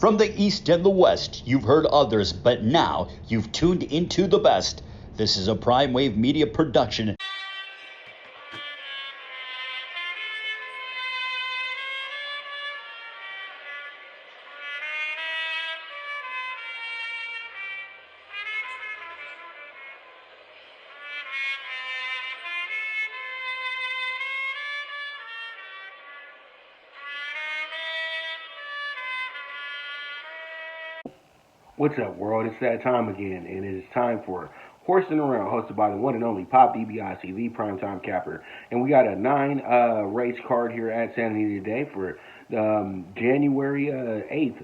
From the East and the West, you've heard others, but now you've tuned into the best. This is a PrimeWave Media production. What's up, world? It's that time again, and it is time for Horsin Around, hosted by the one and only Pop DiBiase, the primetime capper. And we got a 9 race card here at Santa Anita today for January 8th,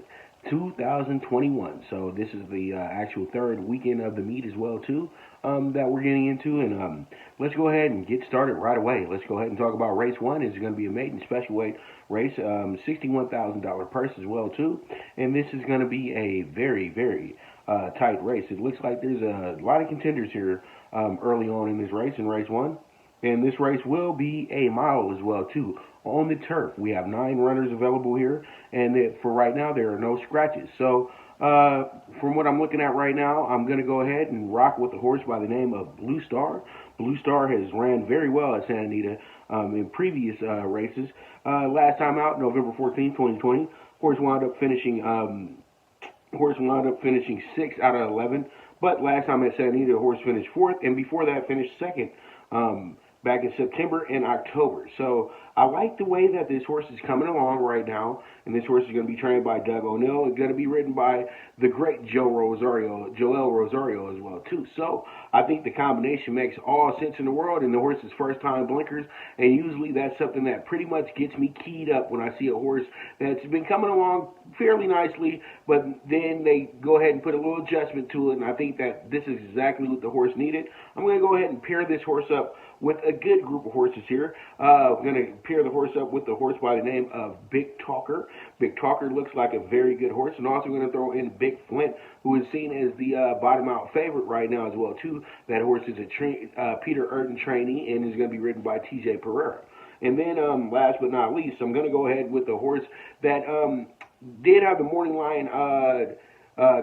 2021. So this is the actual third weekend of the meet as well, too, that we're getting into. And let's go ahead and get started right away. Let's go ahead and talk about race one. It's going to be a maiden special weight race, $61,000 purse as well, too. And this is going to be a very, very tight race. It looks like there's a lot of contenders here early on in this race, in race one. And this race will be a mile as well, too, on the turf. We have 9 runners available here, and for right now, there are no scratches. So, from what I'm looking at right now, I'm going to go ahead and rock with a horse by the name of Blue Star. Blue Star has ran very well at Santa Anita in previous races. Last time out, November 14, 2020, horse wound up finishing 6 out of 11. But last time at Santa Anita, the horse finished 4th, and before that, finished 2nd. Back in September and October. So I like the way that this horse is coming along right now, and this horse is going to be trained by Doug O'Neill. It's going to be ridden by the great Joel Rosario as well, too. So I think the combination makes all sense in the world, and the horse's first time blinkers, and usually that's something that pretty much gets me keyed up when I see a horse that's been coming along fairly nicely, but then they go ahead and put a little adjustment to it, and I think that this is exactly what the horse needed. I'm going to go ahead and pair this horse up with a good group of horses here. I'm going to pair the horse up with the horse by the name of Big Talker. Big Talker looks like a very good horse, and also going to throw in Big Flint, who is seen as the bottom-out favorite right now as well, too. That horse is a Peter Urton trainee and is going to be ridden by T.J. Pereira. And then, last but not least, I'm going to go ahead with the horse that did have the morning line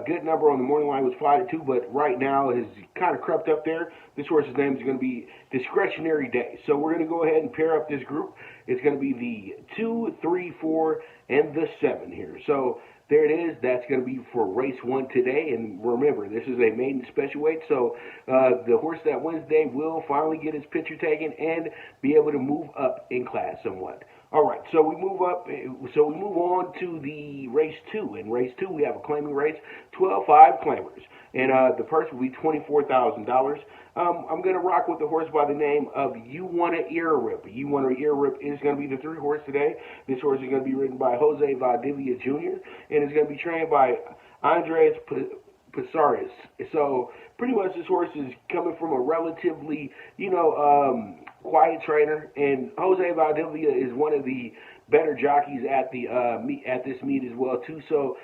good number on the morning line, was 5-2, but right now has kind of crept up there. This horse's name is going to be Discretionary Day. So we're going to go ahead and pair up this group. It's going to be the 2, 3, 4, and the 7 here. So there it is. That's going to be for race one today. And remember, this is a maiden special weight, so the horse that wins today will finally get his picture taken and be able to move up in class somewhat. All right, so we move up. So we move on to the race two. In race two, we have a claiming race, 12-5 claimers, and the purse will be $24,000. I'm going to rock with the horse by the name of You Wanna Ear Rip. You Wanna Ear Rip is going to be the 3 horse today. This horse is going to be ridden by Jose Valdivia Jr., and it's going to be trained by Andres Pisaris. So pretty much this horse is coming from a relatively, quiet trainer, and Jose Valdivia is one of the better jockeys at the at this meet as well, too. So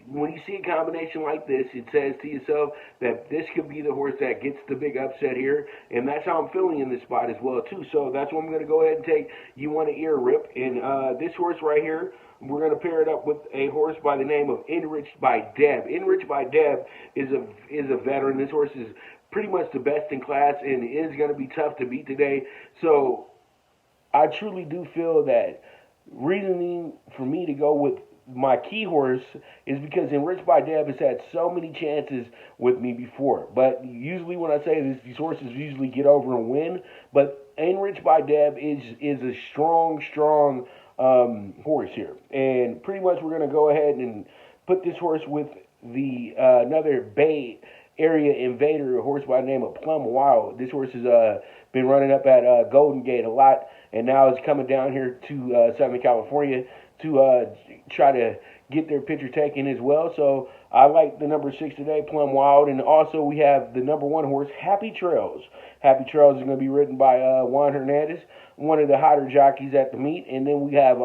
when you see a combination like this, it says to yourself that this could be the horse that gets the big upset here, and that's how I'm feeling in this spot as well, too. So that's what I'm going to go ahead and take. You Want to Ear Rip, and this horse right here, we're going to pair it up with a horse by the name of Enriched by Deb. Enriched by Deb is a veteran. This horse is pretty much the best in class and is going to be tough to beat today. So I truly do feel that reasoning for me to go with my key horse is because Enriched by Deb has had so many chances with me before. But usually when I say this, these horses usually get over and win. But Enriched by Deb is a strong horse here. And pretty much we're going to go ahead and put this horse with the another Bay Area Invader, a horse by the name of Plum Wild. This horse has been running up at Golden Gate a lot, and now is coming down here to Southern California to try to get their picture taken as well. So I like the number 6 today, Plum Wild. And also we have the number 1 horse, Happy Trails. Happy Trails is going to be ridden by Juan Hernandez, one of the hotter jockeys at the meet. And then we have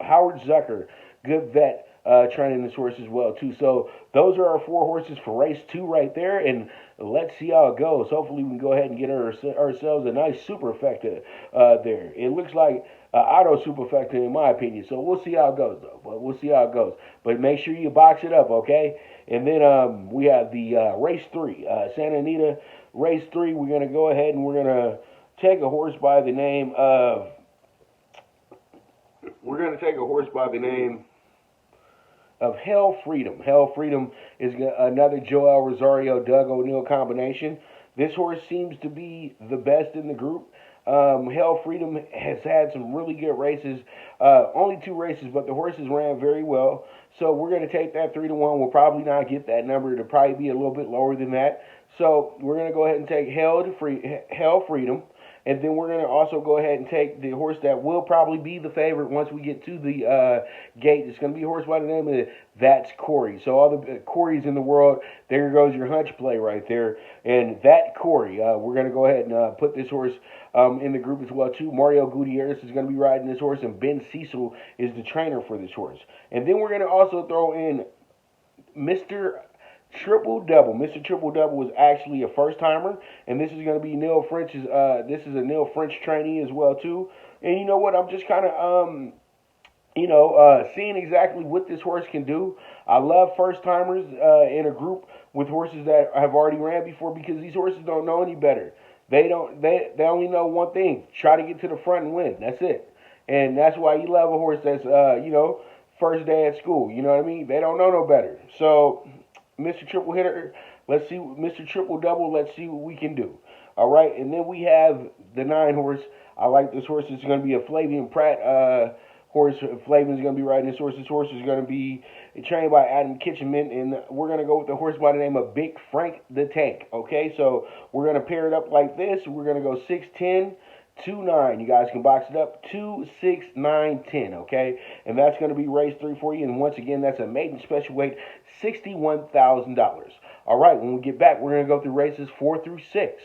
Howard Zucker, good vet, training this horse as well, too. So those are our 4 horses for race 2 right there, and let's see how it goes. Hopefully we can go ahead and get ourselves a nice superfecta there. It looks like auto superfecta in my opinion. So we'll see how it goes though. But we'll see how it goes. But make sure you box it up, okay? And then we have the race 3, Santa Anita race 3. We're gonna go ahead and we're gonna take a horse by the name of. We're gonna take a horse by the name of Hell Freedom. Hell Freedom is another Joel Rosario, Doug O'Neill combination. This horse seems to be the best in the group. Hell Freedom has had some really good races. Only 2 races, but the horses ran very well. So we're going to take that 3-1. We'll probably not get that number. It'll probably be a little bit lower than that. So we're going to go ahead and take Hell Freedom. And then we're going to also go ahead and take the horse that will probably be the favorite once we get to the gate. It's going to be a horse by the name of That's Corey. So all the Corys in the world, there goes your hunch play right there. And That Corey, we're going to go ahead and put this horse in the group as well too. Mario Gutierrez is going to be riding this horse, and Ben Cecil is the trainer for this horse. And then we're going to also throw in Mr. Triple Double. Mr. Triple Double was actually a first timer, and this is going to be Neil French's. This is a Neil French trainee as well too. And you know what? I'm just kind of seeing exactly what this horse can do. I love first timers in a group with horses that have already ran before, because these horses don't know any better. They only know one thing: try to get to the front and win. That's it. And that's why you love a horse that's first day at school. You know what I mean? They don't know no better. So Mr. Triple Hitter, let's see, Mr. Triple Double, let's see what we can do. All right, and then we have the 9 horse. I like this horse. It's going to be a Flavian Pratt horse. Flavian's going to be riding this horse. This horse is going to be trained by Adam Kitchenman, and we're going to go with the horse by the name of Big Frank the Tank. Okay, so we're going to pair it up like this. We're going to go 6-10. 2-9. You guys can box it up. 2, 6, 9, 10. Okay, and that's going to be race 3 for you. And once again, that's a maiden special weight, $61,000. All right. When we get back, we're going to go through races 4 through 6.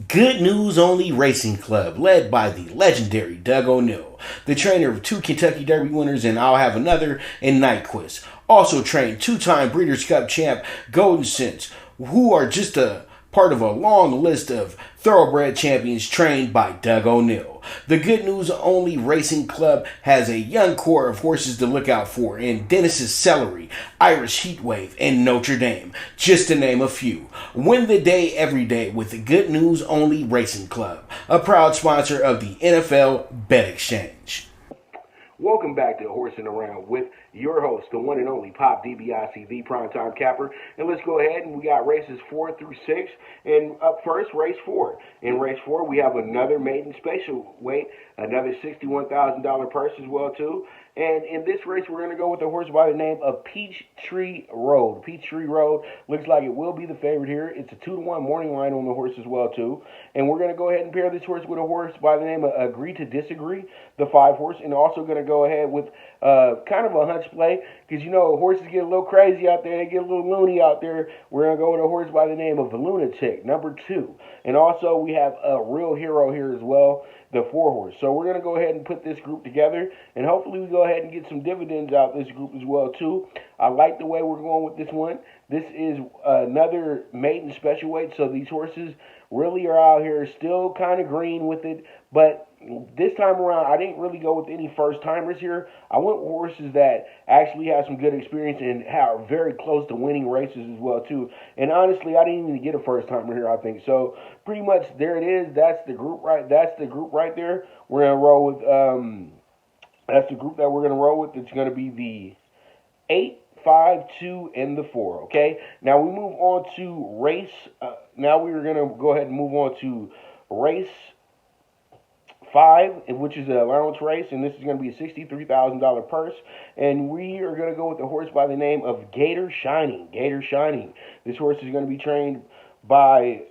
Good News Only Racing Club, led by the legendary Doug O'Neill, the trainer of 2 Kentucky Derby winners, and I'll Have Another, and Nyquist. Also trained 2-time Breeders' Cup champ Golden Sense, who are just a part of a long list of thoroughbred champions trained by Doug O'Neill. The Good News Only Racing Club has a young core of horses to look out for in Dennis's Celery, Irish Heatwave, and Notre Dame, just to name a few. Win the day every day with the Good News Only Racing Club, a proud sponsor of the NFL Bet Exchange. Welcome back to Horsin' Around with your host, the one and only Pop DBIC, the Primetime Capper. And let's go ahead, and we got races 4 through 6. And up first, race 4. In race 4, we have another maiden special weight, another $61,000 purse as well too. And in this race, we're going to go with a horse by the name of Peachtree Road. Peachtree Road looks like it will be the favorite here. It's a 2-1 morning line on the horse as well too. And we're going to go ahead and pair this horse with a horse by the name of Agree to Disagree, the 5 horse. And also going to go ahead with kind of a hunch play, because horses get a little crazy out there. They get a little loony out there. We're going to go with a horse by the name of the Lunatic, number 2. And also we have a real hero here as well, the 4 horse. So we're going to go ahead and put this group together, and hopefully we go ahead and get some dividends out of this group as well too. I like the way we're going with this one. This is another maiden special weight, so these horses really are out here still kind of green with it. But this time around, I didn't really go with any first timers here. I went with horses that actually have some good experience and are very close to winning races as well too. And honestly, I didn't even get a first timer here, I think. So pretty much there it is. That's the group right there. We're gonna roll with that's the group that we're gonna roll with. It's gonna be the 8, 5, 2, and the 4. Okay. Now we move on to race. Now we're gonna go ahead and move on to race 5, which is an allowance race, and this is going to be a $63,000 purse. And we are going to go with the horse by the name of Gator Shining. Gator Shining. This horse is going to be trained by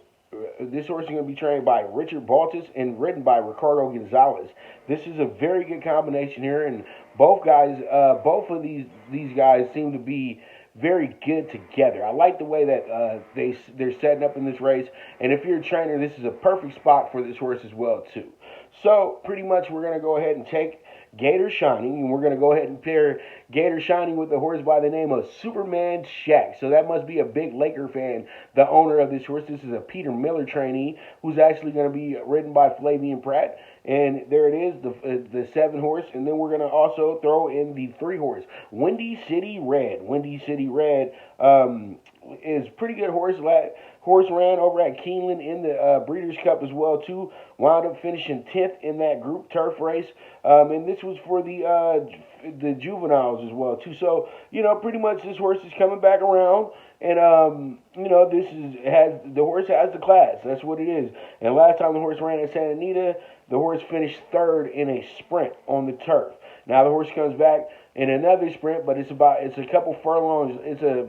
Richard Baltus and ridden by Ricardo Gonzalez. This is a very good combination here, and both of these guys seem to be very good together. I like the way that they're setting up in this race, and if you're a trainer, this is a perfect spot for this horse as well too. So pretty much we're going to go ahead and take Gator Shining, and we're going to go ahead and pair Gator Shining with the horse by the name of Superman Shack. So that must be a big Laker fan, the owner of this horse. This is a Peter Miller trainee who's actually going to be ridden by Flavian Pratt. And there it is, the 7 horse. And then we're going to also throw in the 3 horse, Windy City Red. Windy City Red is pretty good horse. Horse ran over at Keeneland in the Breeders' Cup as well too. Wound up finishing 10th in that group turf race, and this was for the juveniles as well too. So pretty much this horse is coming back around, and the horse has the class. That's what it is. And last time the horse ran at Santa Anita, the horse finished 3rd in a sprint on the turf. Now the horse comes back in another sprint, but it's a couple furlongs. It's a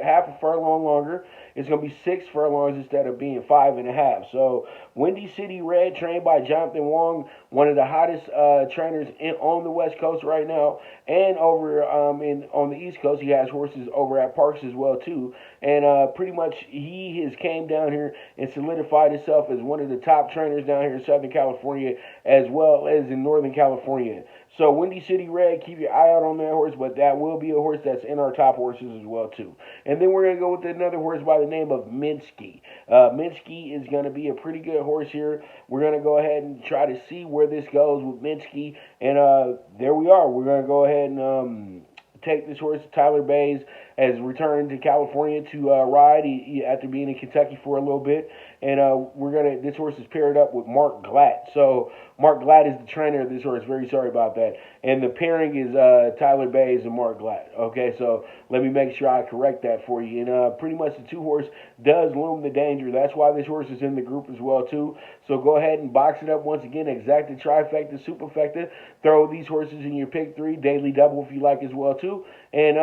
half a furlong longer. It's going to be 6 furlongs instead of being 5.5. So Windy City Red, trained by Jonathan Wong, one of the hottest trainers on the West Coast right now, and over on the East Coast, he has horses over at Parks as well too. And pretty much he has came down here and solidified himself as one of the top trainers down here in Southern California as well as in Northern California. So Windy City Red, keep your eye out on that horse, but that will be a horse that's in our top horses as well too. And then we're going to go with another horse by the name of Minsky. Minsky is going to be a pretty good horse here. We're going to go ahead and try to see where this goes with Minsky. And there we are. We're going to go ahead and take this horse. Tyler Bays has returned to California to ride after being in Kentucky for a little bit. And this horse is paired up with Mark Glatt. So Mark Glatt is the trainer of this horse. Very sorry about that. And the pairing is Tyler Bays and Mark Glatt. Okay, so let me make sure I correct that for you. And pretty much the 2-horse does loom the danger. That's why this horse is in the group as well too. So go ahead and box it up once again. Exacta, trifecta, superfecta. Throw these horses in your pick 3, daily double if you like as well too. And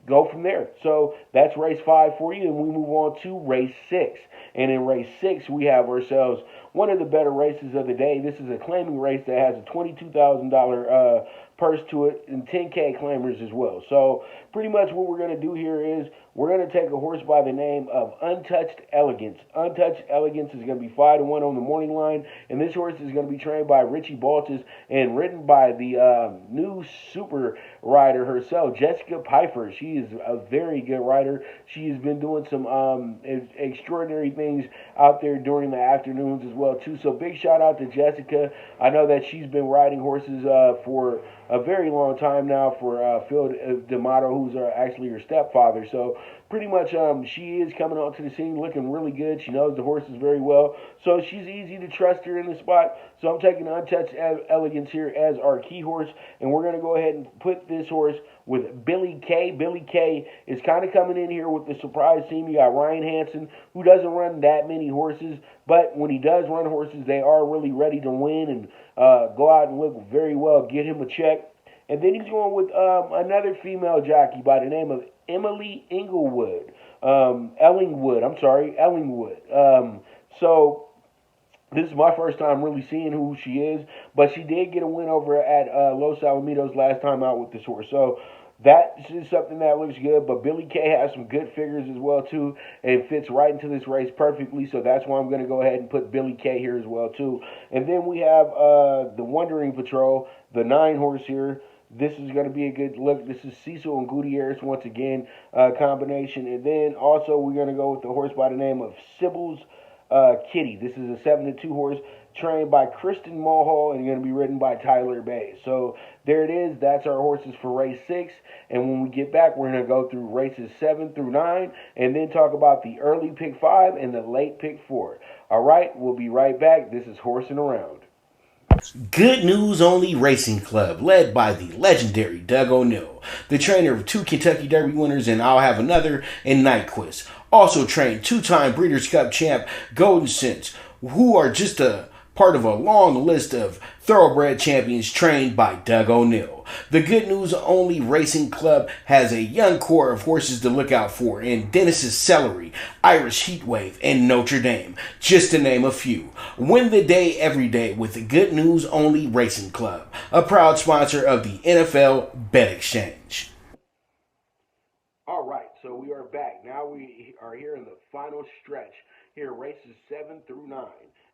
go from there. So that's race 5 for you. And we move on to race 6. And in race 6, we have ourselves one of the better races of the day. This is a claiming race that has a $22,000 purse to it and 10K claimers as well. So pretty much what we're going to do here is we're going to take a horse by the name of Untouched Elegance. Untouched Elegance is going to be 5-1 on the morning line, and this horse is going to be trained by Richie Baltus and ridden by the new super rider herself, Jessica Pfeiffer. She is a very good rider. She has been doing some extraordinary things out there during the afternoons as well too. So big shout out to Jessica. I know that she's been riding horses for a very long time now for Phil D'Amato, who's actually her stepfather. So pretty much she is coming onto the scene looking really good. She knows the horses very well. So she's easy to trust here in the spot. So I'm taking Untouched Elegance here as our key horse. And we're going to go ahead and put this horse with Billy K. Billy K is kind of coming in here with the surprise team. You got Ryan Hansen, who doesn't run that many horses. But when he does run horses, they are really ready to win and go out and look very well. Get him a check. And then he's going with another female jockey by the name of Emily Ellingwood. So this is my first time really seeing who she is, but she did get a win over at Los Alamitos last time out with this horse. So that is something that looks good, but Billy K has some good figures as well too, and fits right into this race perfectly. So that's why I'm going to go ahead and put Billy K here as well too. And then we have the Wondering Patrol, the 9-horse here. This is going to be a good look. This is Cecil and Gutierrez once again combination. And then also we're going to go with the horse by the name of Sybil's Kitty. This is a 7-2 horse trained by Kristen Mulhall and going to be ridden by Tyler Bays. So there it is. That's our horses for race 6. And when we get back, we're going to go through races 7 through 9 and then talk about the early pick 5 and the late pick 4. All right, we'll be right back. This is Horsing Around. Good News Only Racing Club, led by the legendary Doug O'Neill, the trainer of 2 Kentucky Derby winners and I'll Have Another and Nyquist. Also trained 2-time Breeders' Cup champ Golden Sense, who are just a part of a long list of thoroughbred champions trained by Doug O'Neill. The Good News Only Racing Club has a young core of horses to look out for in Dennis's Celery, Irish Heatwave, and Notre Dame, just to name a few. Win the day every day with the Good News Only Racing Club, a proud sponsor of the NFL Bet Exchange. All right, so we are back. Now we are here in the final stretch. Here, races 7 through 9.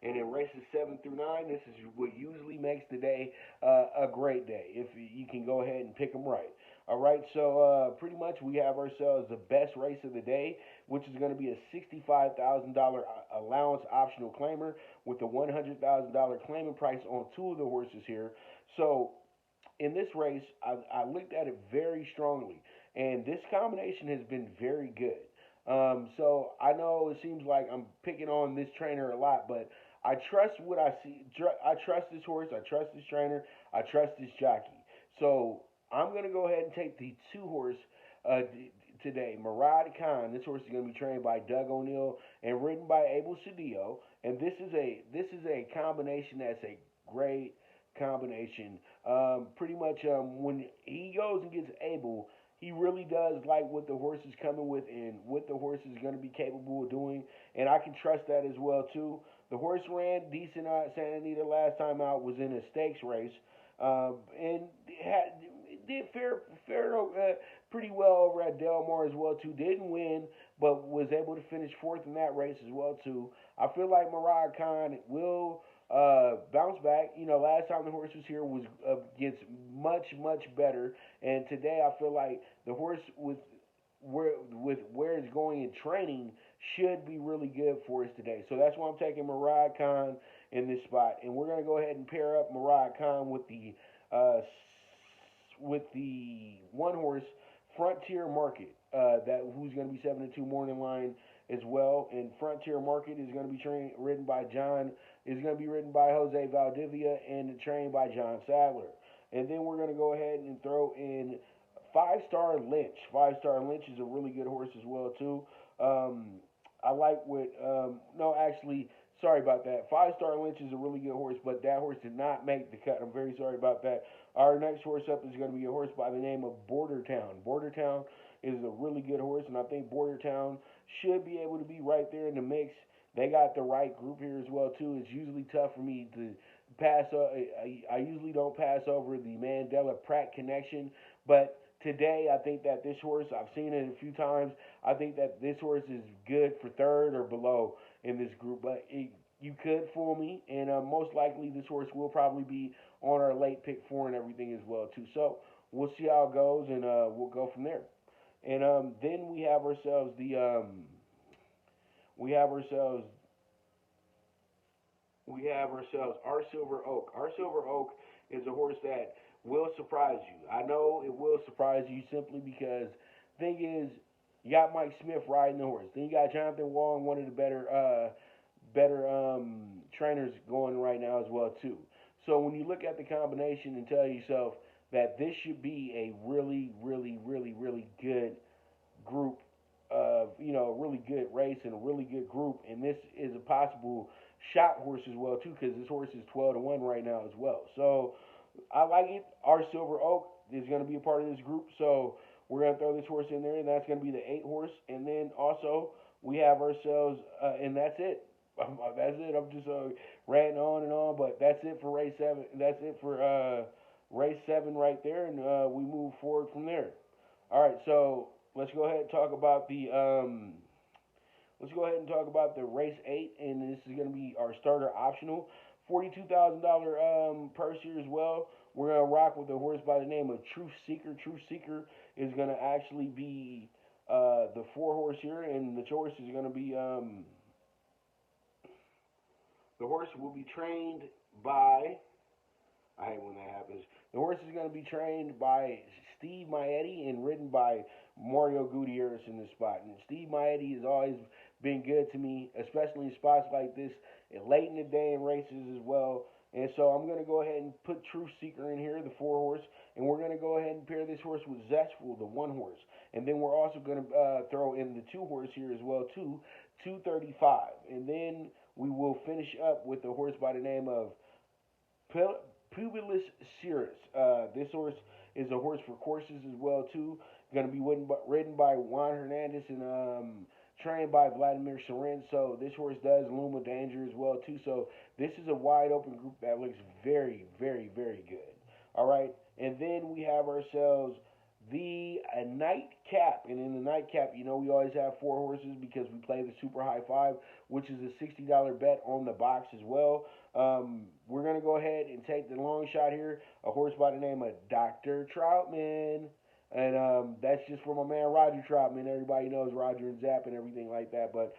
And in races 7 through 9, this is what usually makes the day a great day, if you can go ahead and pick them right. All right, so pretty much we have ourselves the best race of the day, which is going to be a $65,000 allowance optional claimer with a $100,000 claiming price on two of the horses here. So in this race, I looked at it very strongly, and this combination has been very good. So I know it seems like I'm picking on this trainer a lot, but I trust what I see. I trust this horse. I trust this trainer. I trust this jockey. So I'm going to go ahead and take the two horse today. Murad Khan. This horse is going to be trained by Doug O'Neill and ridden by Abel Cedillo. And this is a combination that's a great combination. Pretty much when he goes and gets Abel, he really does like what the horse is coming with and what the horse is going to be capable of doing, and I can trust that as well too. The horse ran decent at Santa Anita last time out, was in a stakes race, and did pretty well over at Del Mar as well too. Didn't win, but was able to finish fourth in that race as well too. I feel like Murad Khan will bounce back. You know, last time the horse was here was against much better, and today I feel like the horse with where it's going in training should be really good for us today. So that's why I'm taking Murad Khan in this spot, and we're gonna go ahead and pair up Murad Khan uh, with the one horse Frontier Market. That who's going to be 7-2 morning line as well. And Frontier Market is going to be ridden by Jose Valdivia and trained by John Sadler. And then we're going to go ahead and throw in Five-Star Lynch. Five-Star Lynch is a really good horse as well too. I like what no, actually, sorry about that. Five-Star Lynch is a really good horse, but that horse did not make the cut. I'm very sorry about that. Our next horse up is going to be a horse by the name of Border Town. Border Town is a really good horse, and I think Border Town should be able to be right there in the mix. They got the right group here as well too. It's usually tough for me to pass. I usually don't pass over the Mandela Pratt connection, but today I think that this horse, I've seen it a few times. I think that this horse is good for third or below in this group, but you could fool me, and most likely this horse will probably be on our late pick four and everything as well too. So we'll see how it goes, and we'll go from there. And then we have ourselves our Silver Oak. Our Silver Oak is a horse that will surprise you. I know it will surprise you simply because thing is, you got Mike Smith riding the horse. Then you got Jonathan Wong, one of the better trainers going right now as well too. So when you look at the combination and tell yourself that this should be a really good group of, a really good race and a really good group, and this is a possible shot horse as well too, because this horse is 12-1 right now as well. So I like it. Our Silver Oak is going to be a part of this group, so we're going to throw this horse in there, and that's going to be the 8 horse. And then also we have ourselves, and that's it. That's it. I'm just ranting on and on, but that's it for race 7. That's it for race 7 right there, and we move forward from there. All right, so let's go ahead and talk about the race 8, and this is going to be our starter optional. $42,000 purse here as well. We're going to rock with a horse by the name of Truth Seeker. Truth Seeker is going to actually be the 4 horse here, and the horse is going to be the horse will be trained by. I hate when that happens. The horse is going to be trained by Steve Maetti and ridden by Mario Gutierrez in this spot. And Steve Maetti has always been good to me, especially in spots like this, and late in the day in races as well. And so I'm going to go ahead and put Truth Seeker in here, the 4 horse, and we're going to go ahead and pair this horse with Zestful, the 1 horse. And then we're also going to throw in the 2 horse here as well, too, 235. And then we will finish up with the horse by the name of Publius Cirrus. This horse is a horse for courses as well too. Going to be ridden by Juan Hernandez and trained by Vladimir Sorin. So this horse does Luma Danger as well too. So this is a wide open group that looks very good. All right, and then we have ourselves the nightcap, and in the nightcap, we always have 4 horses because we play the Super High 5, which is a $60 bet on the box as well. We're going to go ahead and take the long shot here, a horse by the name of Dr. Troutman. And that's just for my man Roger Troutman. Everybody knows Roger and Zapp and everything like that. But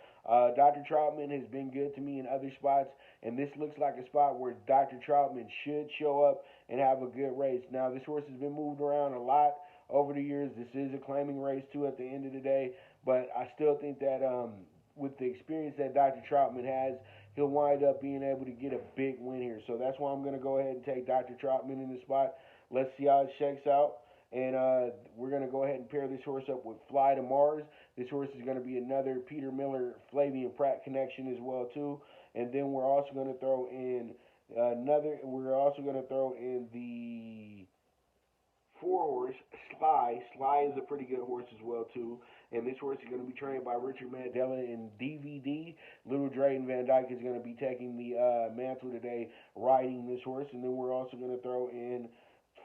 Dr. Troutman has been good to me in other spots, and this looks like a spot where Dr. Troutman should show up and have a good race. Now, this horse has been moved around a lot over the years. This is a claiming race, too, at the end of the day. But I still think that with the experience that Dr. Troutman has, he'll wind up being able to get a big win here. So that's why I'm going to go ahead and take Dr. Troutman in the spot. Let's see how it shakes out. And we're going to go ahead and pair this horse up with Fly to Mars. This horse is going to be another Peter Miller, Flavian Pratt connection as well, too. And then we're also going to throw in the 4-horse, Sly. Sly is a pretty good horse as well, too. And this horse is going to be trained by Richard Mandela in DVD. Little Drayton Van Dyke is going to be taking the mantle today, riding this horse. And then we're also going to throw in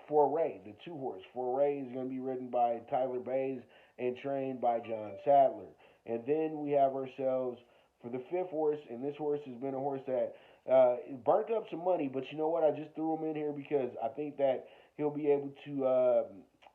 Foray, the 2-horse. Foray is going to be ridden by Tyler Bays and trained by John Sadler. And then we have ourselves for the 5th horse, and this horse has been a horse that burnt up some money, but you know what? I just threw him in here because I think that he'll be able to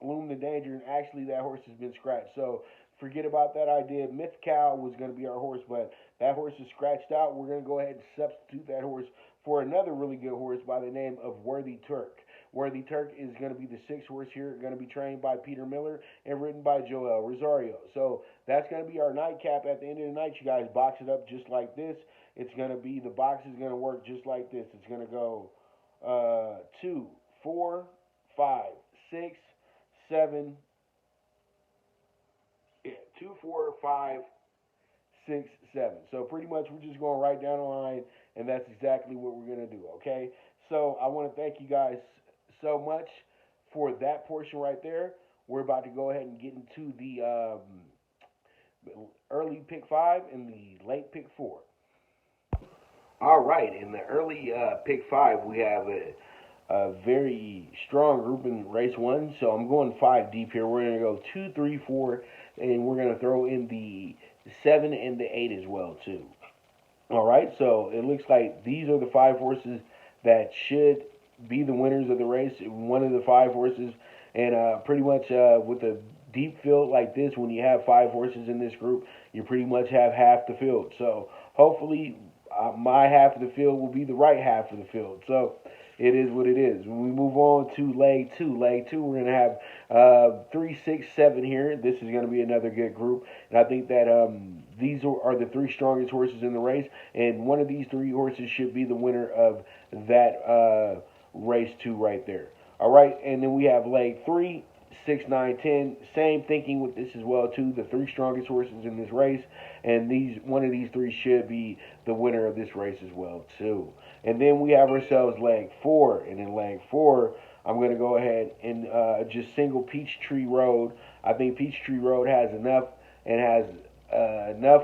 loom the danger, and actually that horse has been scratched. So forget about that idea. Myth Cow was going to be our horse, but that horse is scratched out. We're going to go ahead and substitute that horse for another really good horse by the name of Worthy Turk. Worthy Turk is going to be the 6th horse here, going to be trained by Peter Miller and ridden by Joel Rosario. So that's going to be our nightcap at the end of the night. You guys box it up just like this. It's going to be, the box is going to work just like this. It's going to go 2, 4, 5, 6, 7. Yeah, 2, 4, 5, 6, 7. So pretty much we're just going right down the line, and that's exactly what we're going to do, okay? So I want to thank you guys so much for that portion right there. We're about to go ahead and get into the early pick 5 and the late pick 4. All right, in the early pick 5, we have a very strong group in race 1. So I'm going 5 deep here. We're going to go 2, 3, 4, and we're going to throw in the 7 and the 8 as well, too. All right, so it looks like these are the 5 horses that should be the winners of the race. One of the 5 horses, and pretty much with a deep field like this, when you have 5 horses in this group, you pretty much have half the field. So hopefully my half of the field will be the right half of the field. So it is what it is. When we move on to leg 2, we're going to have 3, 6, 7 here. This is going to be another good group, and I think that these are the 3 strongest horses in the race, and one of these 3 horses should be the winner of that race 2 right there. All right, and then we have leg 3, 6, 9, 10. Same thinking with this as well too. The 3 strongest horses in this race, and one of these 3 should be the winner of this race as well too. And then we have ourselves leg 4, and in leg 4, I'm going to go ahead and just single Peachtree Road. I think Peachtree Road has enough and has enough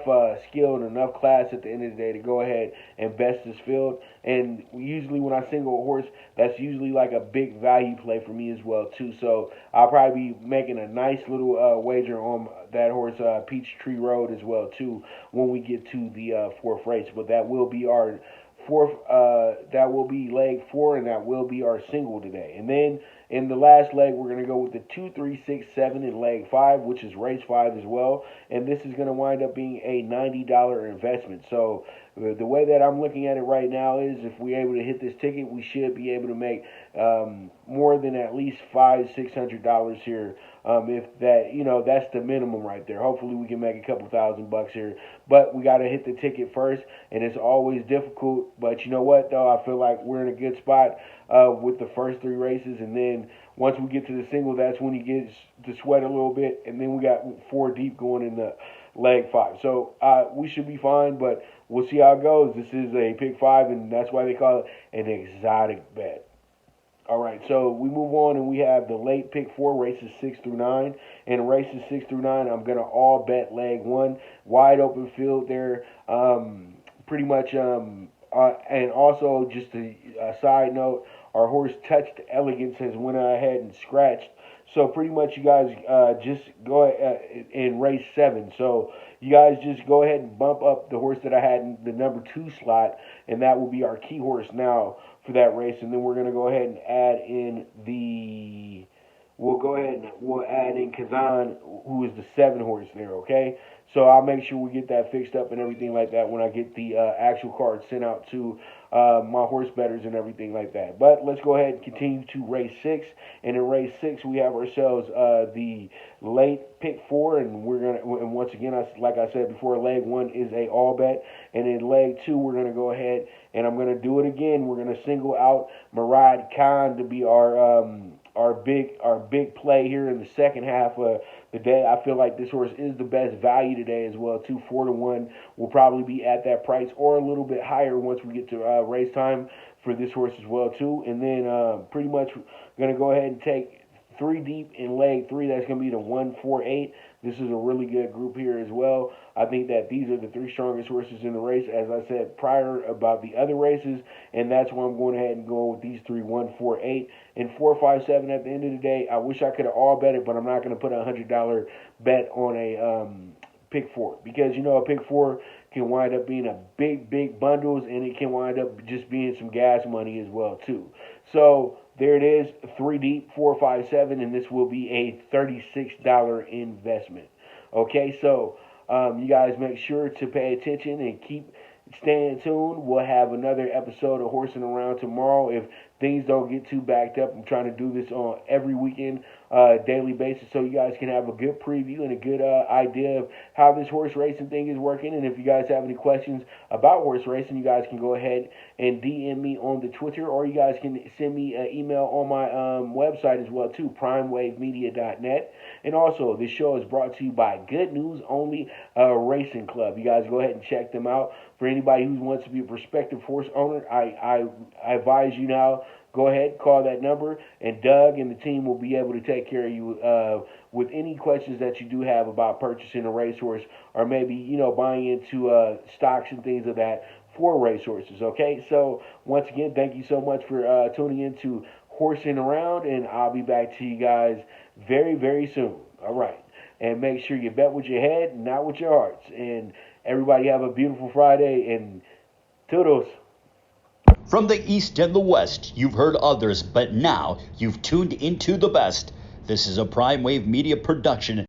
skill and enough class at the end of the day to go ahead and best this field. And usually when I single a horse, that's usually like a big value play for me as well too. So I'll probably be making a nice little wager on that horse Peachtree Road as well too when we get to the 4th race. But that will be our 4th. That will be leg 4, and that will be our single today. And then in the last leg, we're going to go with the 2, 3, 6, 7 in leg 5, which is race 5 as well. And this is going to wind up being a $90 investment. So the way that I'm looking at it right now is if we're able to hit this ticket, we should be able to make more than at least $500, $600 here. If that, that's the minimum right there. Hopefully we can make a couple $1,000 here. But we got to hit the ticket first, and it's always difficult. But you know what, though? I feel like we're in a good spot with the first 3 races, and then once we get to the single, that's when he gets to sweat a little bit, and then we got 4 deep going in the leg 5. So we should be fine, but we'll see how it goes. This is a pick 5, and that's why they call it an exotic bet. All right, so we move on, and we have the late pick 4, races 6 through 9. And races 6 through 9, I'm going to all bet leg 1. Wide open field there, pretty much. And also, just a side note, our horse Touched Elegance has went ahead and scratched. So pretty much you guys just go in race 7. So you guys just go ahead and bump up the horse that I had in the number 2 slot, and that will be our key horse now for that race. And then we're going to go ahead and add in the we'll go ahead and we'll add in Kazan, who is the 7 horse there, okay? So I'll make sure we get that fixed up and everything like that when I get the actual card sent out to my horse bettors and everything like that. But let's go ahead and continue to race 6. And in race 6, we have ourselves the late pick 4, and we're gonna. And once again, like I said before, leg 1 is a all bet, and in leg 2, we're gonna go ahead and I'm gonna do it again. We're gonna single out Murad Khan to be our big play here in the second half of the day. I feel like this horse is the best value today as well, too. 4-1 will probably be at that price or a little bit higher once we get to race time for this horse as well, too. And then pretty much going to go ahead and take 3 deep in leg 3. That's going to be the 1-4-8. This is a really good group here as well. I think that these are the 3 strongest horses in the race, as I said prior about the other races, and that's why I'm going ahead and go with these 3, 1-4-8 and 4-5-7 at the end of the day. I wish I could have all bet it, but I'm not going to put a $100 bet on a pick 4, because a pick 4 can wind up being a big bundles, and it can wind up just being some gas money as well too. So there it is, 3 deep, 4-5-7, and this will be a $36 investment. Okay, so you guys make sure to pay attention and keep staying tuned. We'll have another episode of Horsing Around tomorrow if things don't get too backed up. I'm trying to do this on every weekend, daily basis, so you guys can have a good preview and a good idea of how this horse racing thing is working. And if you guys have any questions about horse racing, you guys can go ahead and DM me on the Twitter, or you guys can send me an email on my website as well too, primewavemedia.net. And also, this show is brought to you by Good News Only Racing Club. You guys go ahead and check them out. For anybody who wants to be a prospective horse owner, I advise you now, go ahead, call that number, and Doug and the team will be able to take care of you with any questions that you do have about purchasing a racehorse, or maybe, buying into stocks and things of that for racehorses, okay? So, once again, thank you so much for tuning in to Horsing Around, and I'll be back to you guys very, very soon. All right. And make sure you bet with your head, not with your hearts. And everybody have a beautiful Friday, and toodles. From the East and the West, you've heard others, but now you've tuned into the best. This is a PrimeWave Media production.